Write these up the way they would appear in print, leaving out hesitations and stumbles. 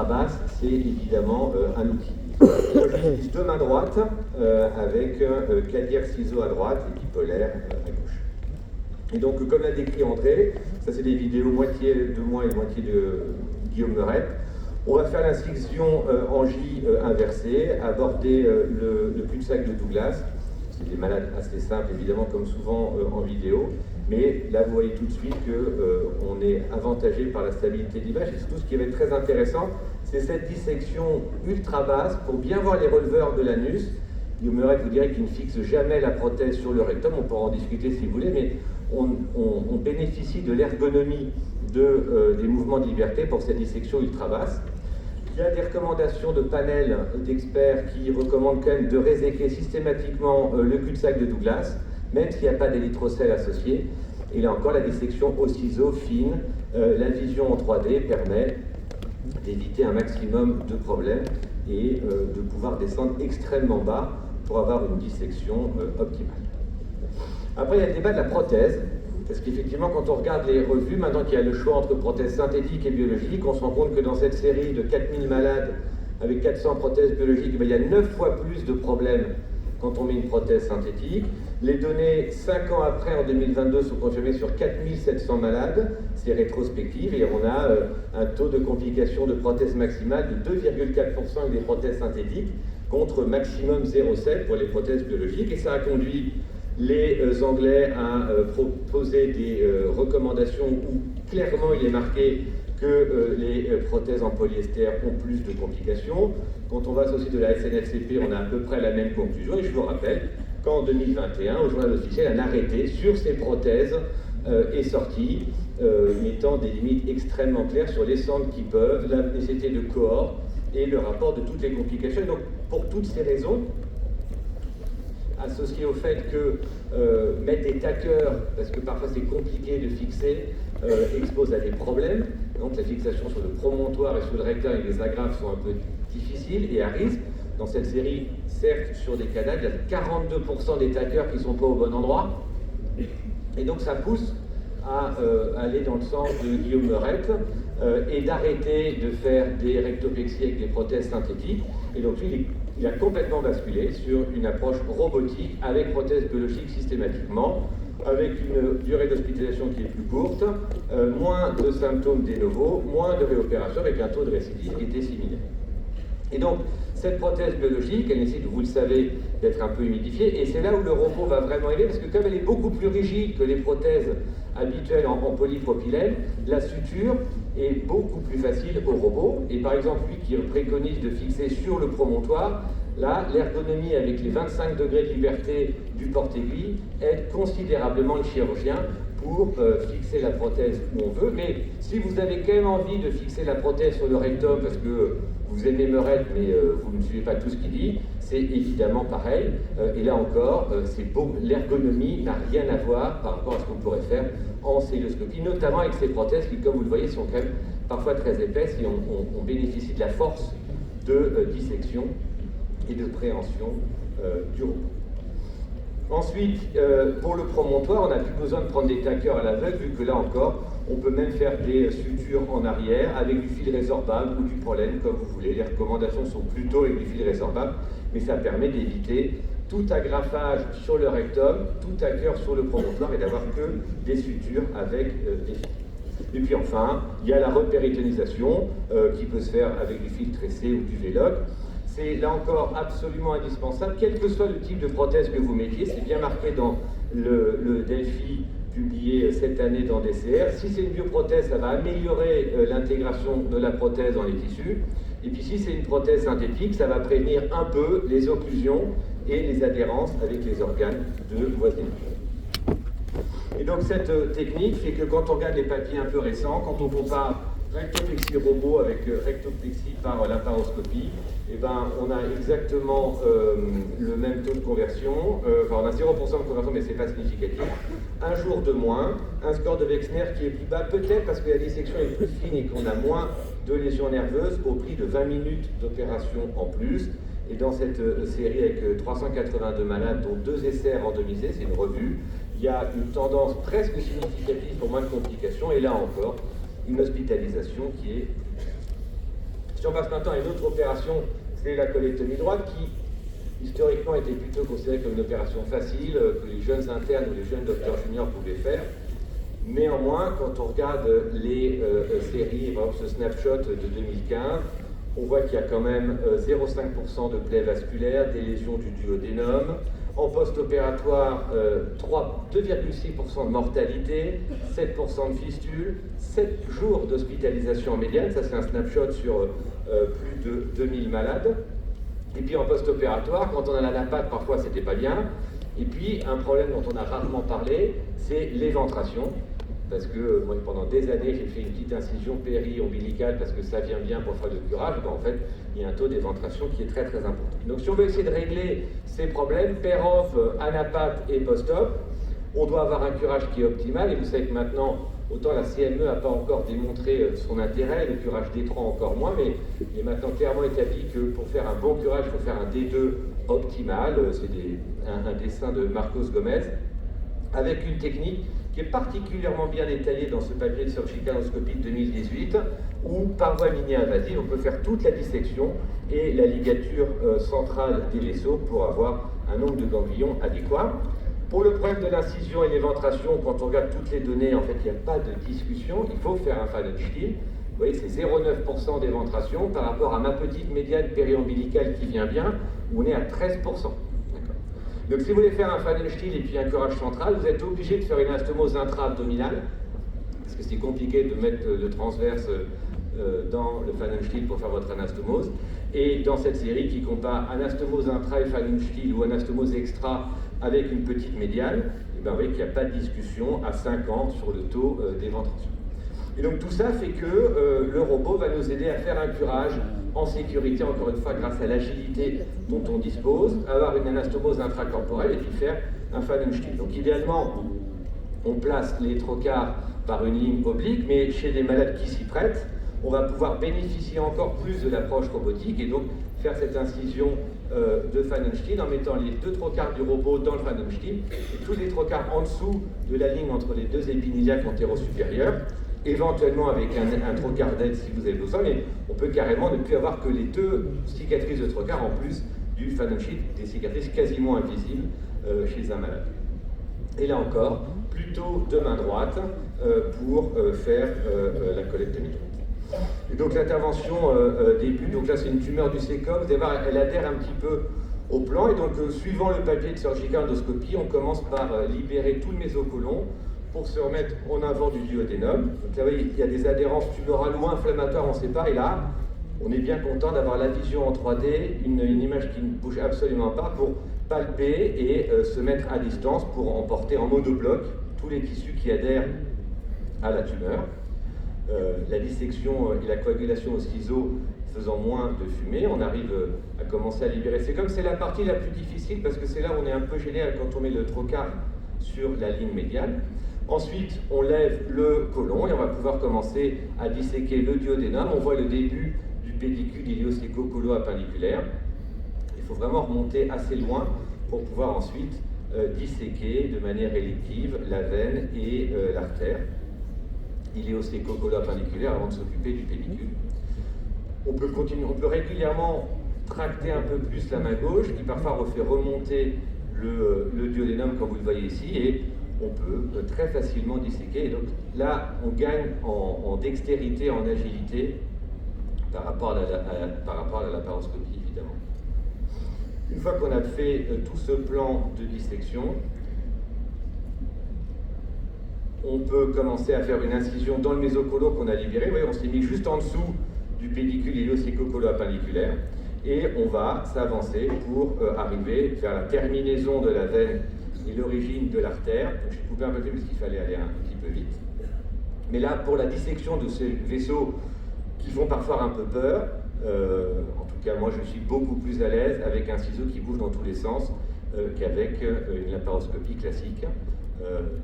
ultra-basse, c'est évidemment un outil. Moi, j'utilise deux mains droites avec clavier ciseau à droite et bipolaire à gauche. Et donc, comme l'a décrit André, ça c'est des vidéos moitié de moi et moitié de Guillaume Meurette. On va faire l'incision en J inversée, aborder le cul-de-sac de Douglas. C'est des malades assez simples, évidemment, comme souvent en vidéo. Mais là, vous voyez tout de suite qu'on est avantagé par la stabilité de l'image. Et surtout, ce qui va être très intéressant, c'est cette dissection ultra basse pour bien voir les releveurs de l'anus. Guillaume Meurette vous dirait qu'il ne fixe jamais la prothèse sur le rectum. On pourra en discuter si vous voulez, mais on bénéficie de l'ergonomie des mouvements de liberté pour cette dissection ultra basse. Il y a des recommandations de panel d'experts qui recommandent quand même de réséquer systématiquement le cul-de-sac de Douglas, même s'il n'y a pas d'érythrocèle associé. Et là encore, la dissection au ciseau fine, la vision en 3D permet d'éviter un maximum de problèmes et de pouvoir descendre extrêmement bas pour avoir une dissection optimale. Après, il y a le débat de la prothèse, parce qu'effectivement, quand on regarde les revues, maintenant qu'il y a le choix entre prothèses synthétiques et biologiques, on se rend compte que dans cette série de 4000 malades avec 400 prothèses biologiques, il y a 9 fois plus de problèmes quand on met une prothèse synthétique. Les données 5 ans après, en 2022, sont confirmées sur 4700 malades, c'est rétrospective, et on a un taux de complication de prothèse maximale de 2,4% avec des prothèses synthétiques, contre maximum 0,7 pour les prothèses biologiques, et ça a conduit les Anglais à proposer des recommandations où clairement il est marqué que les prothèses en polyester ont plus de complications. Quand on va sur le site de la SNFCP, on a à peu près la même conclusion. Et je vous rappelle qu'en 2021, au journal officiel, un arrêté sur ces prothèses est sorti, mettant des limites extrêmement claires sur les centres qui peuvent, la nécessité de cohorte et le rapport de toutes les complications. Et donc, pour toutes ces raisons, associé au fait que mettre des tackers, parce que parfois c'est compliqué de fixer, expose à des problèmes. Donc la fixation sur le promontoire et sur le rectum avec les agrafes sont un peu difficiles et à risque. Dans cette série, certes, sur des cadavres, il y a 42% des tackers qui ne sont pas au bon endroit. Et donc ça pousse à aller dans le sens de Guillaume Meurette et d'arrêter de faire des rectoplexies avec des prothèses synthétiques. Et donc lui, il a complètement basculé sur une approche robotique avec prothèse biologique systématiquement, avec une durée d'hospitalisation qui est plus courte, moins de symptômes de novo, moins de réopération avec un taux de récidive qui était similaire. Et donc, cette prothèse biologique, elle nécessite, vous le savez, d'être un peu humidifiée, et c'est là où le robot va vraiment aider, parce que comme elle est beaucoup plus rigide que les prothèses habituelles en polypropylène, la suture est beaucoup plus facile au robot. Et par exemple, lui qui préconise de fixer sur le promontoire, là, l'ergonomie avec les 25 degrés de liberté du porte-aiguille aide considérablement le chirurgien pour fixer la prothèse où on veut. Mais si vous avez quand même envie de fixer la prothèse sur le rectum parce que vous aimez Meurette, mais vous ne suivez pas tout ce qu'il dit, c'est évidemment pareil. Et là encore, l'ergonomie n'a rien à voir par rapport à ce qu'on pourrait faire en célioscopie, notamment avec ces prothèses qui, comme vous le voyez, sont quand même parfois très épaisses et on bénéficie de la force de dissection et de préhension du robot. Ensuite, pour le promontoire, on n'a plus besoin de prendre des tackers à l'aveugle, vu que là encore, on peut même faire des sutures en arrière avec du fil résorbable ou du pollen, comme vous voulez. Les recommandations sont plutôt avec du fil résorbable, mais ça permet d'éviter tout agrafage sur le rectum, tout tacker sur le promontoire et d'avoir que des sutures avec des fils. Et puis enfin, il y a la repéritonisation qui peut se faire avec du fil tressé ou du véloc. C'est là encore absolument indispensable, quel que soit le type de prothèse que vous mettiez. C'est bien marqué dans le Delphi publié cette année dans DCR. Si c'est une bioprothèse, ça va améliorer l'intégration de la prothèse dans les tissus. Et puis si c'est une prothèse synthétique, ça va prévenir un peu les occlusions et les adhérences avec les organes de voisinage. Et donc cette technique fait que quand on regarde les papiers un peu récents, quand on compare rectoplexie robot avec rectoplexie par laparoscopie, eh ben, on a exactement le même taux de conversion. Enfin, on a 0% de conversion, mais ce n'est pas significatif. Un jour de moins, un score de Wexner qui est plus bas, peut-être parce que la dissection est plus fine et qu'on a moins de lésions nerveuses au prix de 20 minutes d'opération en plus. Et dans cette série avec 382 malades, dont 2 essais randomisés, c'est une revue, il y a une tendance presque significative pour moins de complications, et là encore, une hospitalisation qui est Si on passe maintenant à une autre opération, c'est la colectomie droite, qui historiquement était plutôt considérée comme une opération facile, que les jeunes internes ou les jeunes docteurs juniors pouvaient faire. Néanmoins, quand on regarde les séries, par exemple ce snapshot de 2015, on voit qu'il y a quand même 0,5% de plaies vasculaires, des lésions du duodénum. En post-opératoire, 2,6% de mortalité, 7% de fistules, 7 jours d'hospitalisation en médiane, ça c'est un snapshot sur plus de 2000 malades. Et puis en post-opératoire, quand on a la napate, parfois c'était pas bien. Et puis un problème dont on a rarement parlé, c'est l'éventration. Parce que moi, pendant des années, j'ai fait une petite incision péri-ombilicale parce que ça vient bien pour faire le curage. Ben, en fait, il y a un taux d'éventration qui est très très important. Donc si on veut essayer de régler ces problèmes, per-off, anapate et post-op, on doit avoir un curage qui est optimal. Et vous savez que maintenant, autant la CME n'a pas encore démontré son intérêt, le curage D3 encore moins, mais il est maintenant clairement établi que pour faire un bon curage, il faut faire un D2 optimal. C'est un dessin de Marcos Gomez, avec une technique qui est particulièrement bien détaillée dans ce papier de surgical endoscopie de 2018, où par voie mini-invasive, on peut faire toute la dissection et la ligature centrale des vaisseaux pour avoir un nombre de ganglions adéquat. Pour le problème de l'incision et l'éventration, quand on regarde toutes les données, en fait, il n'y a pas de discussion, il faut faire un Fadenstiel. Vous voyez, c'est 0,9% d'éventration par rapport à ma petite médiane périombilicale qui vient bien, où on est à 13%. Donc si vous voulez faire un Fadenstiel et puis un curage central, vous êtes obligé de faire une anastomose intra-abdominale, parce que c'est compliqué de mettre le transverse dans le Fadenstiel pour faire votre anastomose. Et dans cette série qui compare anastomose intra et Fadenstiel ou anastomose extra avec une petite médiane, et bien vous voyez qu'il n'y a pas de discussion à 5 ans sur le taux d'éventration. Et donc tout ça fait que le robot va nous aider à faire un curage en sécurité, encore une fois, grâce à l'agilité dont on dispose, avoir une anastomose intracorporelle et puis faire un Fadenstiel. Donc idéalement, on place les trocars par une ligne oblique, mais chez les malades qui s'y prêtent, on va pouvoir bénéficier encore plus de l'approche robotique et donc faire cette incision de Fadenstiel en mettant les 2 trocars du robot dans le Fadenstiel et tous les trocars en dessous de la ligne entre les 2 épiniliaques antéro-supérieurs, éventuellement avec un trocar d'aide si vous avez besoin, mais on peut carrément ne plus avoir que les 2 cicatrices de trocar en plus du Fadenstiel, des cicatrices quasiment invisibles chez un malade. Et là encore, plutôt de main droite pour faire la colectomie. Et donc l'intervention débute, donc là c'est une tumeur du sécom, vous allez voir, elle adhère un petit peu au plan, et donc suivant le papier de surgical endoscopie, on commence par libérer tout le mésocolon pour se remettre en avant du duodénum. Donc là, vous voyez, il y a des adhérences tumorales ou inflammatoires, on ne sait pas, et là, on est bien content d'avoir la vision en 3D, une image qui ne bouge absolument pas, pour palper et se mettre à distance pour emporter en monobloc tous les tissus qui adhèrent à la tumeur. La dissection et la coagulation au ciseau faisant moins de fumée, on arrive à commencer à libérer. C'est comme c'est la partie la plus difficile parce que c'est là où on est un peu gêné quand on met le trocar sur la ligne médiane. Ensuite, on lève le côlon et on va pouvoir commencer à disséquer le duodénum. On voit le début du pédicule ilioséco-colo-appendiculaire. Il faut vraiment remonter assez loin pour pouvoir ensuite disséquer de manière élective la veine et l'artère ilioséco-colo-appendiculaire avant de s'occuper du pédicule. On peut continuer, on peut régulièrement tracter un peu plus la main gauche, qui parfois refait remonter le duodénum comme vous le voyez ici, et on peut très facilement disséquer. Et donc là, on gagne en dextérité, en agilité par rapport à la laparoscopie, évidemment. Une fois qu'on a fait tout ce plan de dissection, on peut commencer à faire une incision dans le mésocolo qu'on a libéré. Vous voyez, on s'est mis juste en dessous du pédicule ilioséco-colo-appendiculaire et on va s'avancer pour arriver vers la terminaison de la veine et l'origine de l'artère. J'ai coupé un peu plus parce qu'il fallait aller un petit peu vite. Mais là, pour la dissection de ces vaisseaux qui font parfois un peu peur, en tout cas moi je suis beaucoup plus à l'aise avec un ciseau qui bouge dans tous les sens qu'avec une laparoscopie classique.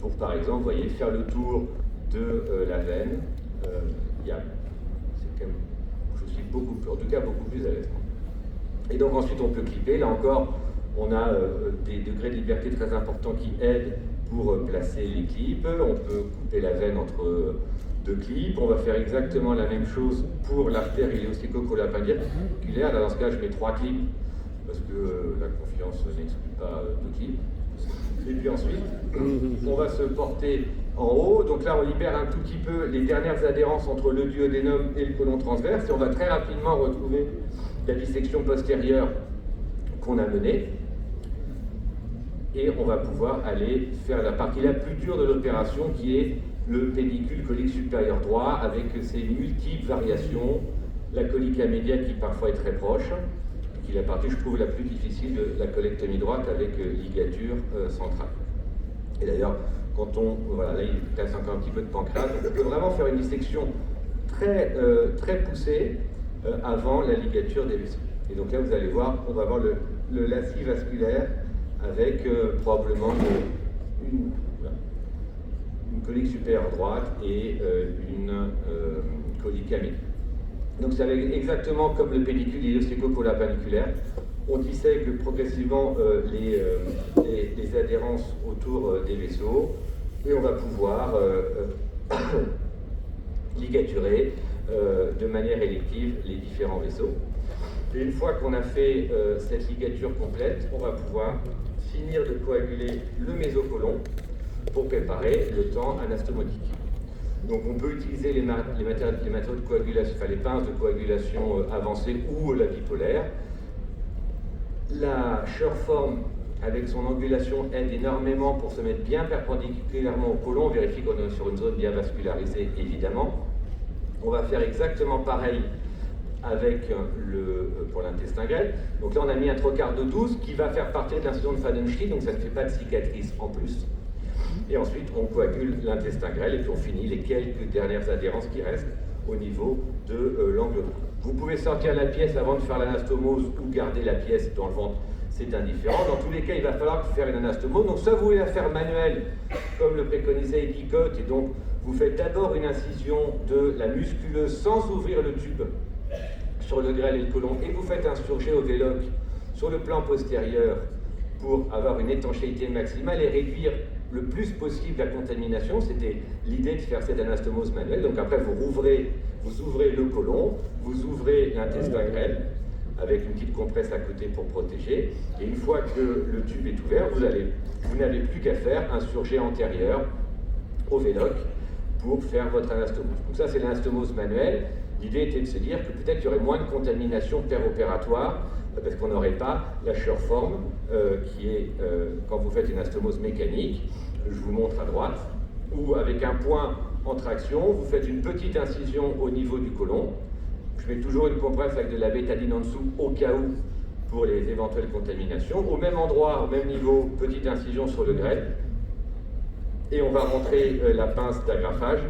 Pour par exemple, vous voyez, faire le tour de la veine, c'est quand même, je suis beaucoup plus, en tout cas beaucoup plus à l'aise. Et donc ensuite on peut clipper, là encore on a des degrés de liberté très importants qui aident pour placer les clips. On peut couper la veine entre de clip. On va faire exactement la même chose pour l'artère iléocyclo-colapingulaire. Là, dans ce cas, je mets 3 clips parce que la confiance n'exclut pas 2 clips. Et puis ensuite, on va se porter en haut. Donc là, on libère un tout petit peu les dernières adhérences entre le duodénum et le côlon transverse. Et on va très rapidement retrouver la dissection postérieure qu'on a menée. Et on va pouvoir aller faire la partie la plus dure de l'opération, qui est le pédicule colique supérieur droit, avec ses multiples variations, la colica média qui parfois est très proche, qui est la partie, je trouve, la plus difficile de la colectomie droite avec ligature centrale. Et d'ailleurs, quand on, voilà, là il reste encore un petit peu de pancréas, donc on peut vraiment faire une dissection très poussée avant la ligature des vaisseaux. Et donc là, vous allez voir, on va voir le lacis vasculaire avec probablement une colique supérieure droite et une colica média. Donc c'est exactement comme le pédicule iléocyclo-colapingulaire. On dissèque progressivement les adhérences autour des vaisseaux et on va pouvoir ligaturer de manière élective les différents vaisseaux. Et une fois qu'on a fait cette ligature complète, on va pouvoir finir de coaguler le mésocolon pour préparer le temps anastomotique. Donc on peut utiliser les méthodes de coagulation, enfin les pinces de coagulation avancées ou la bipolaire. La Sherform avec son angulation aide énormément pour se mettre bien perpendiculairement au côlon. On vérifie qu'on est sur une zone bien vascularisée, évidemment. On va faire exactement pareil avec pour l'intestin grêle. Donc là on a mis un trocard de 12 qui va faire partie de l'incision de Fadenstein, donc ça ne fait pas de cicatrice en plus. Et ensuite, on coagule l'intestin grêle et puis on finit les quelques dernières adhérences qui restent au niveau de l'angle droit. Vous pouvez sortir la pièce avant de faire l'anastomose ou garder la pièce dans le ventre, c'est indifférent. Dans tous les cas, il va falloir faire une anastomose. Donc soit vous voulez la faire manuelle, comme le préconisait Epicott, et donc vous faites d'abord une incision de la musculeuse sans ouvrir le tube sur le grêle et le côlon, et vous faites insurger au véloc sur le plan postérieur pour avoir une étanchéité maximale et réduire le plus possible la contamination. C'était l'idée de faire cette anastomose manuelle. Donc après, vous ouvrez le côlon, vous ouvrez l'intestin grêle avec une petite compresse à côté pour protéger. Et une fois que le tube est ouvert, vous n'avez plus qu'à faire un surjet antérieur au véloc pour faire votre anastomose. Donc ça, c'est l'anastomose manuelle. L'idée était de se dire que peut-être qu'il y aurait moins de contamination péropératoire parce qu'on n'aurait pas la Sherform qui est, quand vous faites une anastomose mécanique, je vous montre à droite, où avec un point en traction, vous faites une petite incision au niveau du côlon. Je mets toujours une compresse avec de la bétadine en dessous au cas où pour les éventuelles contaminations. Au même endroit, au même niveau, petite incision sur le grêle. Et on va rentrer la pince d'agrafage.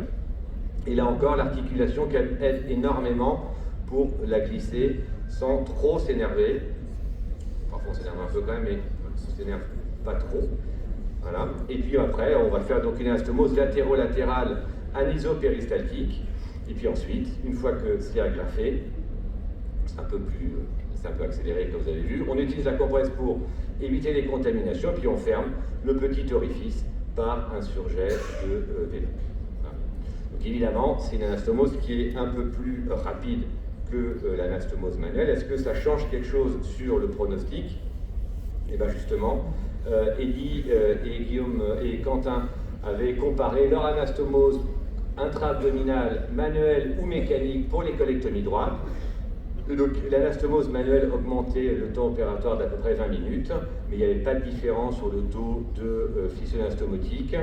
Et là encore, l'articulation qui aide énormément pour la glisser sans trop s'énerver. Parfois on s'énerve un peu quand même, mais on ne s'énerve pas trop. Voilà. Et puis après, on va faire donc une anastomose latéro-latérale anisoperistaltique. Et puis ensuite, une fois que c'est agrafé, c'est un peu accéléré comme vous avez vu, on utilise la compresse pour éviter les contaminations, puis on ferme le petit orifice par un surjet de vélo. Voilà. Donc évidemment, c'est une anastomose qui est un peu plus rapide que l'anastomose manuelle. Est-ce que ça change quelque chose sur le pronostic? Et bien justement, Eddy et Guillaume et Quentin avaient comparé leur anastomose intra-abdominale, manuelle ou mécanique pour les colectomies droites. Donc l'anastomose manuelle augmentait le temps opératoire d'à peu près 20 minutes, mais il n'y avait pas de différence sur le taux de fissure anastomotique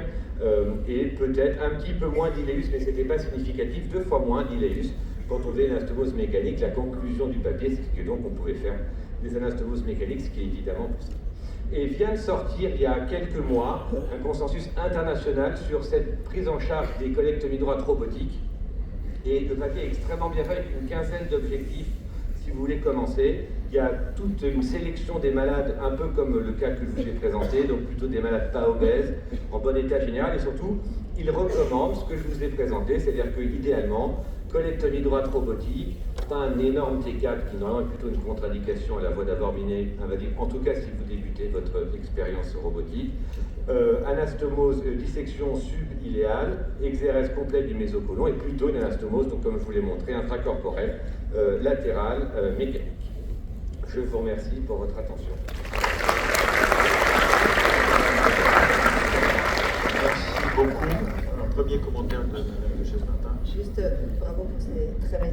et peut-être un petit peu moins d'iléus, mais ce n'était pas significatif, 2 fois moins d'iléus quand on faisait l'anastomose mécanique. La conclusion du papier, c'est que donc on pouvait faire des anastomoses mécaniques, ce qui est évidemment possible. Et vient de sortir il y a quelques mois un consensus international sur cette prise en charge des colectomies droites robotiques. Et le papier est extrêmement bien fait avec une quinzaine d'objectifs si vous voulez commencer. Il y a toute une sélection des malades, un peu comme le cas que je vous ai présenté, donc plutôt des malades pas obèses, en bon état général, et surtout, il recommande ce que je vous ai présenté, c'est-à-dire que idéalement, colectomie droite robotique, pas un énorme T4 qui normalement est plutôt une contre-indication à la voie d'abdominaux invasive, en tout cas si vous débutez votre expérience robotique. Anastomose, dissection subiléale, exérèse complète du mésocôlon et plutôt une anastomose, donc comme je vous l'ai montré, intracorporelle, latérale, mécanique. Je vous remercie pour votre attention. Merci beaucoup. Un premier commentaire de Chef Martin. Juste, bravo pour ces très belles